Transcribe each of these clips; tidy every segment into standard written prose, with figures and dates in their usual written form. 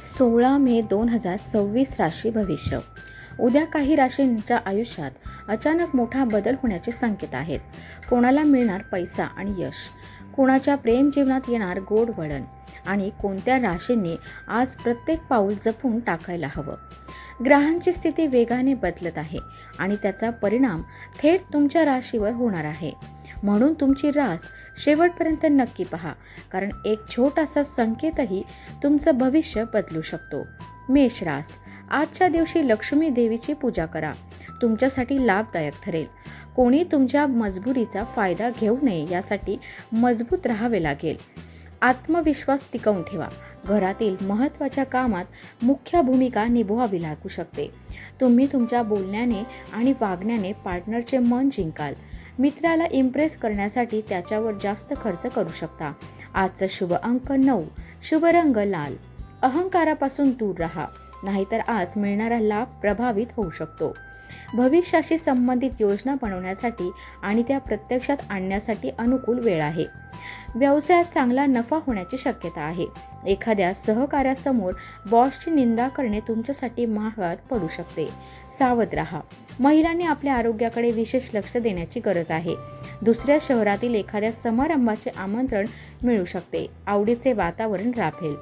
16 मे 2026 राशी भविष्य. उद्या काही राशींच्या आयुष्यात अचानक मोठा बदल होण्याचे संकेत आहेत. कोणाला मिळणार पैसा आणि यश, कोणाच्या प्रेम जीवनात येणार गोड वळण आणि कोणत्या राशींनी आज प्रत्येक पाऊल जपून टाकायला हवं. ग्रहांची स्थिती वेगाने बदलत आहे आणि त्याचा परिणाम थेट तुमच्या राशीवर होणार आहे. म्हणून तुमची रास शेवटपर्यंत नक्की पहा, कारण एक छोटासा संकेतही तुमचं भविष्य बदलू शकतो. मेष रास. आजच्या दिवशी लक्ष्मी देवीची पूजा करा. तुमच्यासाठी लाभदायक ठरेल. कोणी तुमच्या मजबुरीचा फायदा घेऊ नये यासाठी मजबूत राहावे लागेल. आत्मविश्वास टिकवून ठेवा. घरातील महत्त्वाच्या कामात मुख्य भूमिका निभवावी लागू शकते. तुम्ही तुमच्या बोलण्याने आणि वागण्याने पार्टनरचे मन जिंकाल. मित्राला इम्प्रेस करण्यासाठी त्याच्यावर जास्त खर्च करू शकता. आजचा शुभ अंक 9, शुभ रंग लाल. अहंकारापासून दूर राहा, नाहीतर आज मिळणारा लाभ प्रभावित होऊ शकतो. भविष्याशी संबंधित योजना बनवण्यासाठी आणि त्या प्रत्यक्षात आणण्यासाठी अनुकूल वेळ आहे. व्यवसायात चांगला नफा होण्याची शक्यता आहे. एखाद्या सहकार्यासमोर बॉसची निंदा करणे तुमच्यासाठी महागात पडू शकते. सावध राहा. महिलांनी आपल्या आरोग्याकडे विशेष लक्ष देण्याची गरज आहे. दुसऱ्या शहरातील एखाद्या समारंभाचे आमंत्रण मिळू शकते. आवडीचे वातावरण राखेल.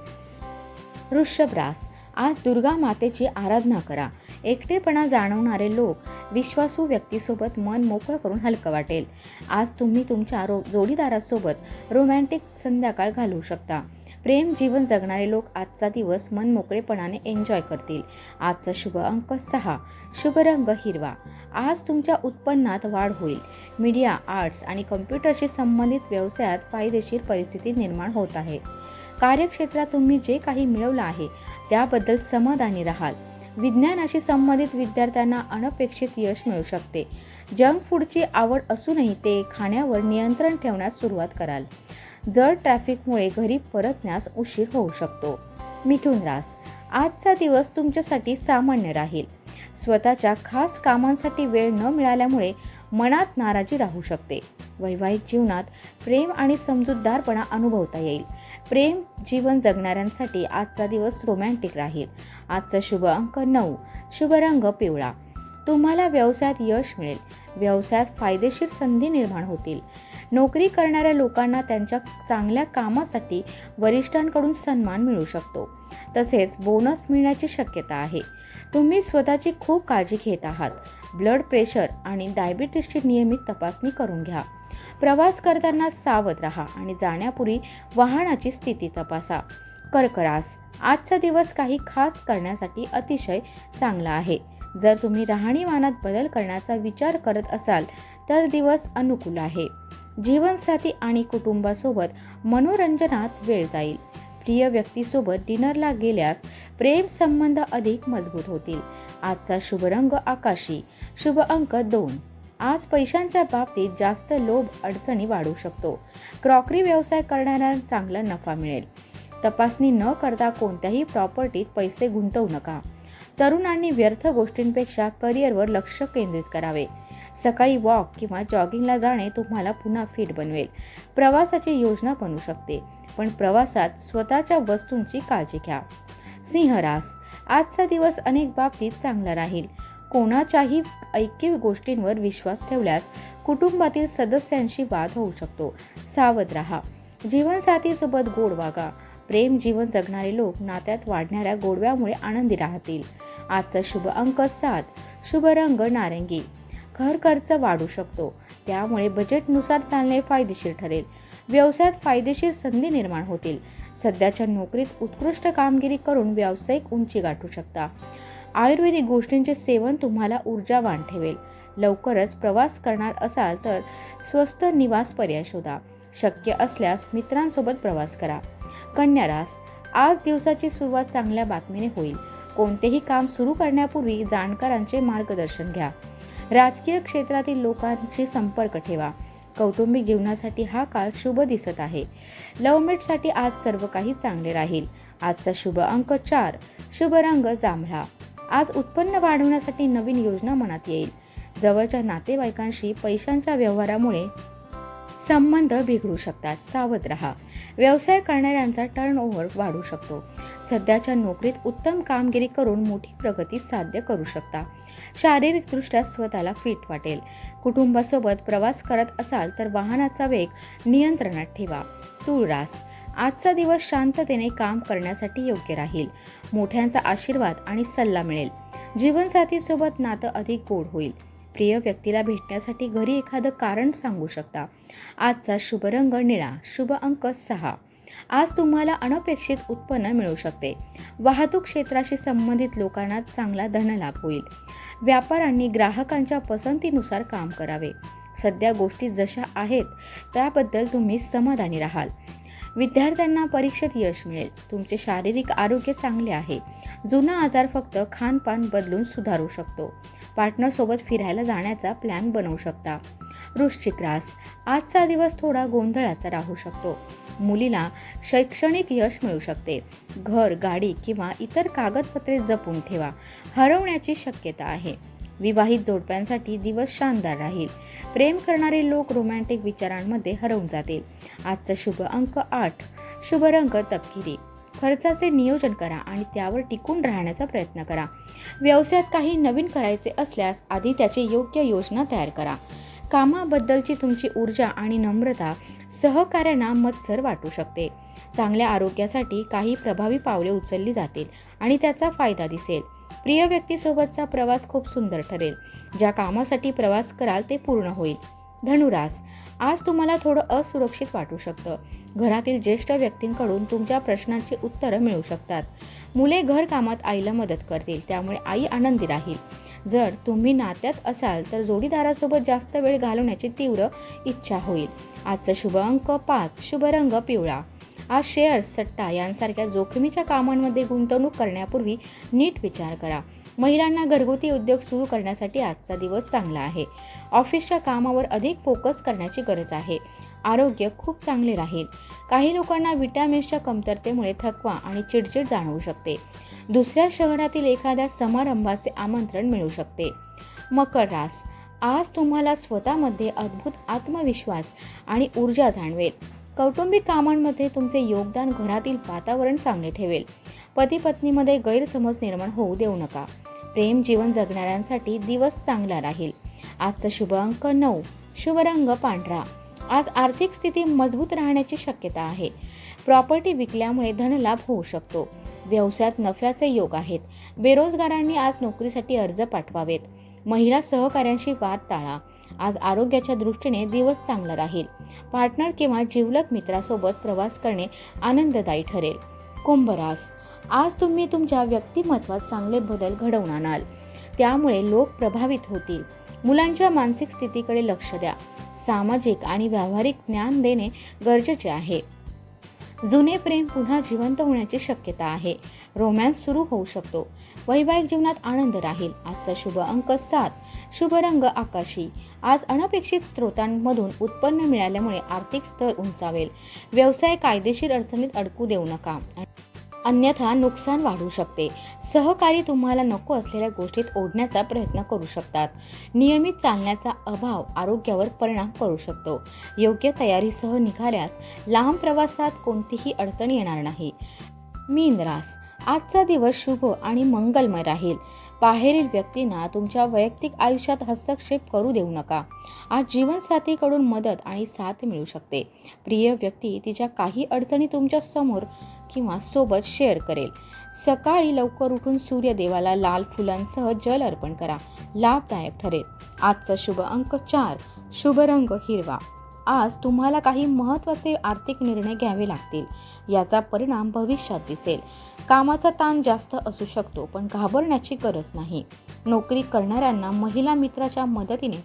वृषभ रास. आज दुर्गा मातेची आराधना करा. एकटेपणा जाणवणारे लोक विश्वासू व्यक्तीसोबत मन मोकळं करून हलकं वाटेल. आज तुम्ही तुमच्या जोडीदारासोबत रोमॅन्टिक संध्याकाळ घालवू शकता. प्रेम जीवन जगणारे लोक आजचा दिवस मन मोकळेपणाने एन्जॉय करतील. आजचा शुभ अंक 6, शुभ रंग हिरवा. आज तुमच्या उत्पन्नात वाढ होईल. मीडिया, आर्ट्स आणि कम्प्युटरशी संबंधित व्यवसायात फायदेशीर परिस्थिती निर्माण होत आहे. कार्यक्षेत्रात तुम्ही जे काही मिळवलं आहे त्याबद्दल समाधानी राहाल. विज्ञानाशी संबंधित विद्यार्थ्यांना अनपेक्षित यश मिळू शकते. जंक फूडची आवड असूनही ते खाण्यावर नियंत्रण ठेवण्यास सुरुवात कराल. जर ट्रॅफिकमुळे घरी परतण्यास उशीर होऊ शकतो. मिथुन रास. आजचा दिवस तुमच्यासाठी सामान्य राहील. स्वतःच्या खास कामांसाठी वेळ न मिळाल्यामुळे मनात नाराजी राहू शकते. वैवाहिक जीवनात प्रेम आणि समजूतदारपणा अनुभवता येईल. प्रेम जीवन जगणाऱ्यांसाठी आजचा दिवस रोमॅन्टिक राहील. आजचा शुभ अंक 9, शुभ रंग पिवळा. तुम्हाला व्यवसायात यश मिळेल. व्यवसायात फायदेशीर संधी निर्माण होतील. नोकरी करणाऱ्या लोकांना त्यांच्या चांगल्या कामासाठी वरिष्ठांकडून सन्मान मिळू शकतो. तसेच बोनस मिळण्याची शक्यता आहे. तुम्ही स्वतःची खूप काळजी घेत आहात. ब्लड प्रेशर आणि डायबिटीसची नियमित तपासणी करून घ्या. प्रवास करताना सावध राहा आणि जाण्यापूर्वी वाहनाची स्थिती तपासा. कर्क रास. आजचा दिवस काही खास करण्यासाठी अतिशय चांगला आहे. जर तुम्ही राहणीमानात बदल करण्याचा विचार करत असाल तर दिवस अनुकूल आहे. जीवनसाथी आणि कुटुंबासोबत मनोरंजनात वेळ जाईल. प्रिय व्यक्तीसोबत डिनरला गेल्यास प्रेम संबंध अधिक मजबूत होतील. आजचा शुभ रंग आकाशी, शुभ अंक 2. आज पैशांच्या बाबतीत जास्त लोभ अडचणी वाढू शकतो. क्रॉकरी व्यवसाय करणाऱ्यांना चांगला नफा मिळेल. तपासणी न करता कोणत्याही प्रॉपर्टीत पैसे गुंतवू नका. तरुणांनी व्यर्थ गोष्टींपेक्षा करिअरवर लक्ष केंद्रित करावे. सकाळी वॉक किंवा जॉगिंगला जाणे तुम्हाला पुन्हा फिट बनवेल. प्रवासाची योजना बनू शकते, पण प्रवासात स्वतःच्या वस्तूंची काळजी घ्या. सिंह रास. आजचा दिवस अनेक बाबतीत चांगला राहील. कोणाच्याही ऐकीव गोष्टींवर विश्वास ठेवल्यास कुटुंबातील सदस्यांशी वाद होऊ शकतो. सावध राहा. जीवनसाथीसोबत गोड वागा. प्रेम जीवन जगणारे लोक नात्यात वाढणाऱ्या गोडव्यामुळे आनंदी राहतील. आजचा शुभ अंक 7, शुभ रंग नारंगी. घर खर्च वाढू शकतो, त्यामुळे बजेटनुसार चालणे फायदेशीर ठरेल. व्यवसायात फायदेशीर संधी निर्माण होतील. सध्याच्या नोकरीत उत्कृष्ट कामगिरी करून व्यावसायिक उंची गाठू शकता. आयुर्वेदिक गोष्टींचे सेवन तुम्हाला ऊर्जावान ठेवेल. लवकरच प्रवास करणार असाल तर स्वस्त निवास पर्याय शोधा. शक्य असल्यास मित्रांसोबत प्रवास करा. कन्या रास. आज दिवसाची सुरुवात चांगल्या बातमीने होईल. कोणतेही काम सुरू करण्यापूर्वी जाणकारांचे मार्गदर्शन घ्या. राजकीय क्षेत्रातील लोकांशी संपर्क ठेवा. कौटुंबिक जीवनासाठी हा काळ शुभ दिसत आहे. लव्हमेटसाठी आज सर्व काही चांगले राहील. आजचा शुभ अंक 4, शुभ रंग जांभळा. आज उत्पन्न वाढवण्यासाठी नवीन योजना मनात येईल. जवळच्या नातेवाईकांशी पैशांच्या व्यवहारामुळे संबंध बिघडू शकतात. सावध राहा. व्यवसाय करणाऱ्यांचा टर्नओव्हर वाढू शकतो. सध्याच्या नोकरीत उत्तम कामगिरी करून मोठी प्रगती साध्य करू शकता. शारीरिकदृष्ट्या स्वतःला फिट वाटेल. कुटुंबासोबत प्रवास करत असाल तर वाहनाचा वेग नियंत्रणात ठेवा. तुळ रास, आजचा दिवस शांततेने काम करण्यासाठी योग्य राहील. मोठ्यांचा आशीर्वाद आणि सल्ला मिळेल. जीवनसाथीसोबत नातं अधिक गोड होईल. प्रिय व्यक्तीला भेटण्यासाठी घरी एखादं कारण सांगू शकता. आजचा शुभ रंग निळा, शुभ अंक 6. आज तुम्हाला अनपेक्षित उत्पन्न मिळू शकते. वाहतूक क्षेत्राशी संबंधित लोकांना चांगला धनलाभ होईल. व्यापाऱ्यांनी ग्राहकांच्या पसंतीनुसार काम करावे. सध्या गोष्टी जशा आहेत त्याबद्दल तुम्ही समाधानी राहाल. विद्यार्थ्यांना परीक्षेत यश मिळेल. तुमचे शारीरिक आरोग्य चांगले आहे. जुना आजार फक्त खानपान बदलून सुधारू शकतो. पार्टनरसोबत फिरायला जाण्याचा प्लॅन बनवू शकता. वृश्चिक रास, आजचा दिवस थोडा गोंधळाचा राहू शकतो. मुलीला शैक्षणिक यश मिळू शकते. घर, गाडी किंवा इतर कागदपत्रे जपून ठेवा. हरवण्याची शक्यता आहे. विवाहित जोडप्यांसाठी दिवस शानदार राहील. प्रेम करणारे लोक रोमॅन्टिक विचारांमध्ये हरवून जातील. आजचा शुभ अंक 8, शुभ रंग तपकिरी. खर्चाचे नियोजन करा आणि त्यावर टिकून राहण्याचा प्रयत्न करा. व्यवसायात काही नवीन करायचे असल्यास आधी त्याची योग्य योजना तयार करा. कामाबद्दलची तुमची ऊर्जा आणि नम्रता सहकाऱ्यांना मत्सर वाटू शकते. चांगल्या आरोग्यासाठी काही प्रभावी पावले उचलली जातील आणि त्याचा फायदा दिसेल. प्रिय व्यक्तीसोबतचा प्रवास खूप सुंदर ठरेल. ज्या कामासाठी प्रवास कराल ते पूर्ण होईल. धनुरास, आज तुम्हाला थोडं असुरक्षित वाटू शकतं. घरातील ज्येष्ठ व्यक्तींकडून तुमच्या प्रश्नांची उत्तरं मिळू शकतात. मुले घरकामात आईला मदत करतील, त्यामुळे आई आनंदी राहील. जर तुम्ही नात्यात असाल तर जोडीदारासोबत जास्त वेळ घालवण्याची तीव्र इच्छा होईल. आजचा शुभ अंक 5, शुभ रंग पिवळा. आज शेअर्स, सट्टा यांसारख्या जोखमीच्या कामांमध्ये गुंतवणूक करण्यापूर्वी नीट विचार करा. महिलांना घरगुती उद्योग सुरू करण्यासाठी आजचा दिवस चांगला आहे. ऑफिसच्या कामावर अधिक फोकस करण्याची गरज आहे. आरोग्य खूप चांगले राहील. काही लोकांना विटॅमिन्सच्या कमतरतेमुळे थकवा आणि चिडचिड जाणवू शकते. दुसऱ्या शहरातील एखाद्या समारंभाचे आमंत्रण मिळू शकते. मकर रास, आज तुम्हाला स्वतःमध्ये अद्भुत आत्मविश्वास आणि ऊर्जा जाणवेल. कौटुंबिक कामांमध्ये तुमचे योगदान घरातील वातावरण चांगले ठेवेल. पती पत्नीमध्ये गैरसमज निर्माण होऊ देऊ नका. प्रेम जीवन जगणाऱ्यांसाठी दिवस चांगला राहील. आजचा शुभ अंक 9, शुभ रंग पांढरा. आज आर्थिक स्थिती मजबूत राहण्याची शक्यता आहे. प्रॉपर्टी विकल्यामुळे धनलाभ होऊ शकतो. व्यवसायात नफ्याचे योग आहेत. बेरोजगारांनी आज नोकरीसाठी अर्ज पाठवावेत. महिला सहकाऱ्यांशी वाद टाळा. आज आरोग्याच्या दृष्टीने दिवस चांगला राहील. पार्टनर किंवा जिवलग मित्रासोबत प्रवास करणे आनंददायी ठरेल. कुंभ रास, आज तुम्ही तुमच्या व्यक्तिमत्वात चांगले बदल घडवून आणाल. त्यामुळे लोक प्रभावित होतील. मुलांच्या मानसिक स्थितीकडे लक्ष द्या. सामाजिक आणि व्यावहारिक ज्ञान देणे गरजेचे आहे. जुने प्रेम पुन्हा जिवंत होण्याची शक्यता आहे. रोमॅन्स सुरू होऊ शकतो. वैवाहिक जीवनात आनंद राहील. आजचा शुभ अंक 7, शुभ रंग आकाशी. आज अनपेक्षित स्रोतांमधून उत्पन्न मिळाल्यामुळे आर्थिक स्तर उंचावेल. व्यवसाय कायदेशीर अडचणीत अडकू देऊ नका, अन्यथा नुकसान वाढू शकते. सहकारी तुम्हाला नको असलेल्या गोष्टीत ओढण्याचा प्रयत्न करू शकतात. नियमित चालण्याचा अभाव आरोग्यावर परिणाम करू शकतो. योग्य तयारीसह निघाल्यास लांब प्रवासात कोणतीही अडचण येणार नाही. मीन रास, आजचा दिवस शुभ आणि मंगलमय राहील. बाहेरील व्यक्तींना तुमच्या वैयक्तिक आयुष्यात हस्तक्षेप करू देऊ नका. आज जीवनसाथीकडून मदत आणि साथ मिळू शकते. प्रिय व्यक्ती तिच्या काही अडचणी तुमच्या समोर किंवा सोबत शेअर करेल. सकाळी लवकर उठून सूर्यदेवाला लाल फुलांसह जल अर्पण करा. लाभदायक ठरेल. आजचा शुभ अंक 4, शुभ रंग हिरवा. आज तुम्हाला काही महत्त्वाचे आर्थिक निर्णय घ्यावे लागतील. याचा परिणाम भविष्यात दिसेल. कामाचा ताण जास्त असू शकतो, पण घाबरण्याची गरज नाही. नोकरी करणाऱ्यांना महिला मित्राच्या मदतीने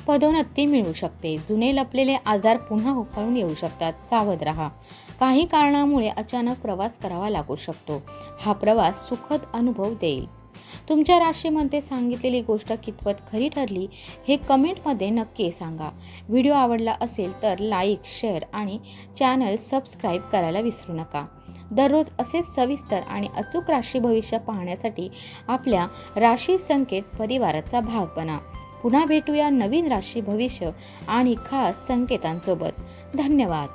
पदोन्नती मिळू शकते. जुने लपलेले आजार पुन्हा उफाळून येऊ शकतात. सावध राहा. काही कारणामुळे अचानक प्रवास करावा लागू शकतो. हा प्रवास सुखद अनुभव देईल. तुमच्या राशीमध्ये सांगितलेली गोष्ट कितपत खरी ठरली हे कमेंटमध्ये नक्की सांगा. व्हिडिओ आवडला असेल तर लाईक, शेअर आणि चॅनल सबस्क्राईब करायला विसरू नका. दररोज असेच सविस्तर आणि अचूक राशी भविष्य पाहण्यासाठी आपल्या राशी संकेत परिवाराचा भाग बना. पुन्हा भेटूया नवीन राशी भविष्य आणि खास संकेतांसोबत. धन्यवाद.